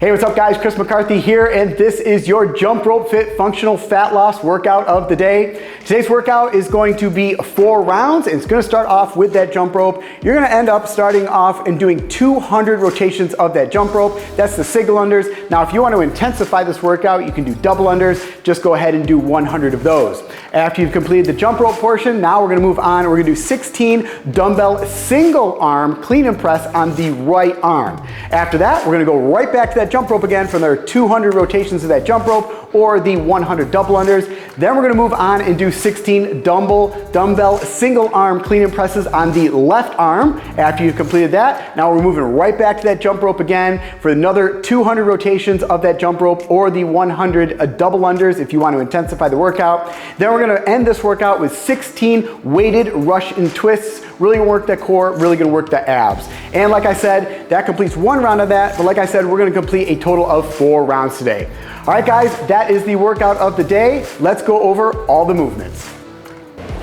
Hey, what's up guys? Chris McCarthy here, and this is your Jump Rope Fit Functional Fat Loss workout of the day. Today's workout is going to be 4 rounds, and it's going to start off with that jump rope. You're going to end up starting off and doing 200 rotations of that jump rope. That's the single unders. Now, if you want to intensify this workout, you can do double unders. Just go ahead and do 100 of those. After you've completed the jump rope portion, now we're going to move on. We're going to do 16 dumbbell single arm clean and press on the right arm. After that, we're going to go right back to that jump rope again for their 200 rotations of that jump rope or the 100 double unders. Then we're going to move on and do 16 dumbbell single arm clean and presses on the left arm. After you've completed that, now we're moving right back to that jump rope again for another 200 rotations of that jump rope or the 100 double unders if you want to intensify the workout. Then we're going to end this workout with 16 weighted rush and twists. Really going to work that core, really going to work the abs. And like I said, that completes 1 round of that, but like I said, we're going to complete a total of 4 rounds today. All right guys, that is the workout of the day. Let's go over all the movements.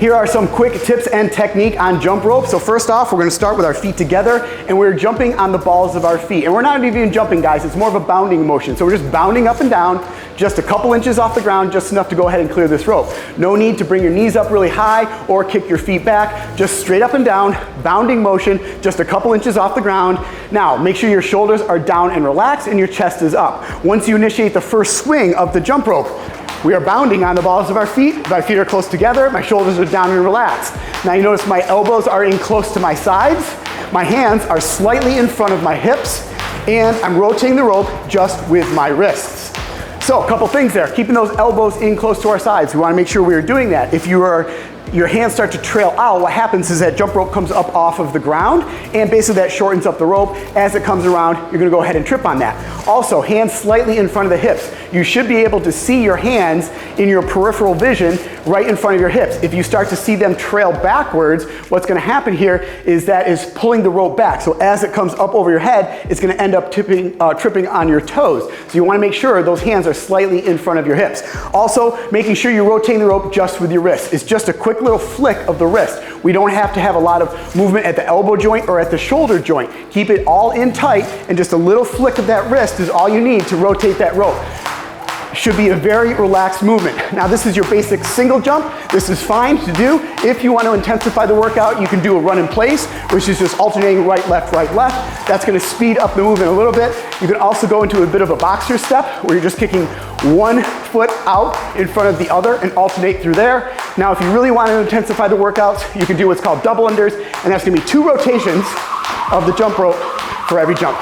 Here are some quick tips and technique on jump rope. So first off, we're going to start with our feet together, and we're jumping on the balls of our feet. And we're not even jumping, guys, it's more of a bounding motion. So we're just bounding up and down, just a couple inches off the ground, just enough to go ahead and clear this rope. No need to bring your knees up really high or kick your feet back, just straight up and down, bounding motion, just a couple inches off the ground. Now, make sure your shoulders are down and relaxed and your chest is up. Once you initiate the first swing of the jump rope, we are bounding on the balls of our feet. My feet are close together, my shoulders are down and relaxed. Now you notice my elbows are in close to my sides, my hands are slightly in front of my hips, and I'm rotating the rope just with my wrists. So a couple things there, keeping those elbows in close to our sides. We want to make sure we are doing that. If your hands start to trail out, what happens is that jump rope comes up off of the ground, and basically that shortens up the rope. As it comes around, you're gonna go ahead and trip on that. Also, hands slightly in front of the hips. You should be able to see your hands in your peripheral vision right in front of your hips. If you start to see them trail backwards, what's gonna happen here is that is pulling the rope back. So as it comes up over your head, it's gonna end up tripping on your toes. So you wanna make sure those hands are slightly in front of your hips. Also, making sure you're rotating the rope just with your wrists. It's just a quick little flick of the wrist. We don't have to have a lot of movement at the elbow joint or at the shoulder joint. Keep it all in tight, and just a little flick of that wrist is all you need to rotate that rope. Should be a very relaxed movement. Now this is your basic single jump. This is fine to do. If you want to intensify the workout, you can do a run in place, which is just alternating right, left, right, left. That's going to speed up the movement a little bit. You can also go into a bit of a boxer step where you're just kicking one foot out in front of the other and alternate through there. Now if you really want to intensify the workouts, you can do what's called double unders, and that's going to be 2 rotations of the jump rope for every jump.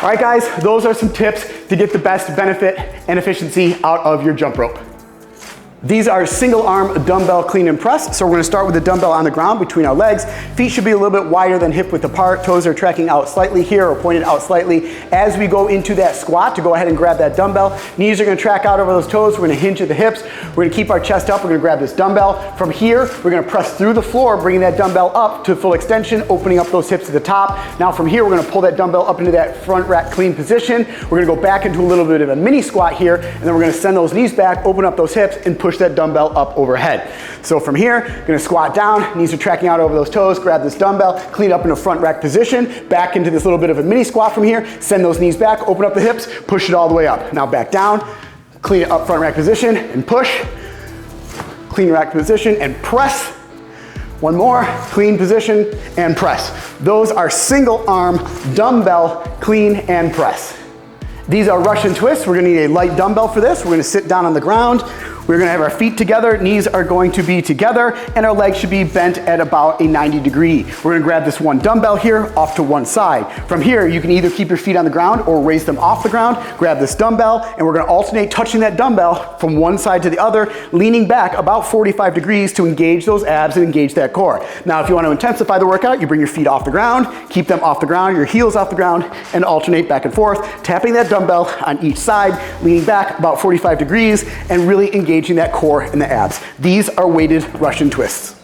All right guys, those are some tips to get the best benefit and efficiency out of your jump rope. These are single arm dumbbell clean and press. So we're going to start with the dumbbell on the ground between our legs. Feet should be a little bit wider than hip width apart. Toes are tracking out slightly here or pointed out slightly. As we go into that squat, to go ahead and grab that dumbbell, knees are going to track out over those toes. We're going to hinge at the hips. We're going to keep our chest up. We're going to grab this dumbbell. From here, we're going to press through the floor, bringing that dumbbell up to full extension, opening up those hips at the top. Now from here, we're going to pull that dumbbell up into that front rack clean position. We're going to go back into a little bit of a mini squat here, and then we're going to send those knees back, open up those hips, and push that dumbbell up overhead. So from here, gonna squat down, knees are tracking out over those toes, grab this dumbbell, clean up in a front rack position, back into this little bit of a mini squat from here, send those knees back, open up the hips, push it all the way up. Now back down, clean it up front rack position and push, clean rack position and press. One more, clean position and press. Those are single arm dumbbell clean and press. These are Russian twists. We're gonna need a light dumbbell for this. We're gonna sit down on the ground. We're gonna have our feet together, knees are going to be together, and our legs should be bent at about a 90 degree. We're gonna grab this one dumbbell here off to one side. From here, you can either keep your feet on the ground or raise them off the ground, grab this dumbbell, and we're gonna alternate touching that dumbbell from one side to the other, leaning back about 45 degrees to engage those abs and engage that core. Now, if you wanna intensify the workout, you bring your feet off the ground, keep them off the ground, your heels off the ground, and alternate back and forth, tapping that dumbbell on each side, leaning back about 45 degrees, and really engaging that core and the abs. These are weighted Russian twists.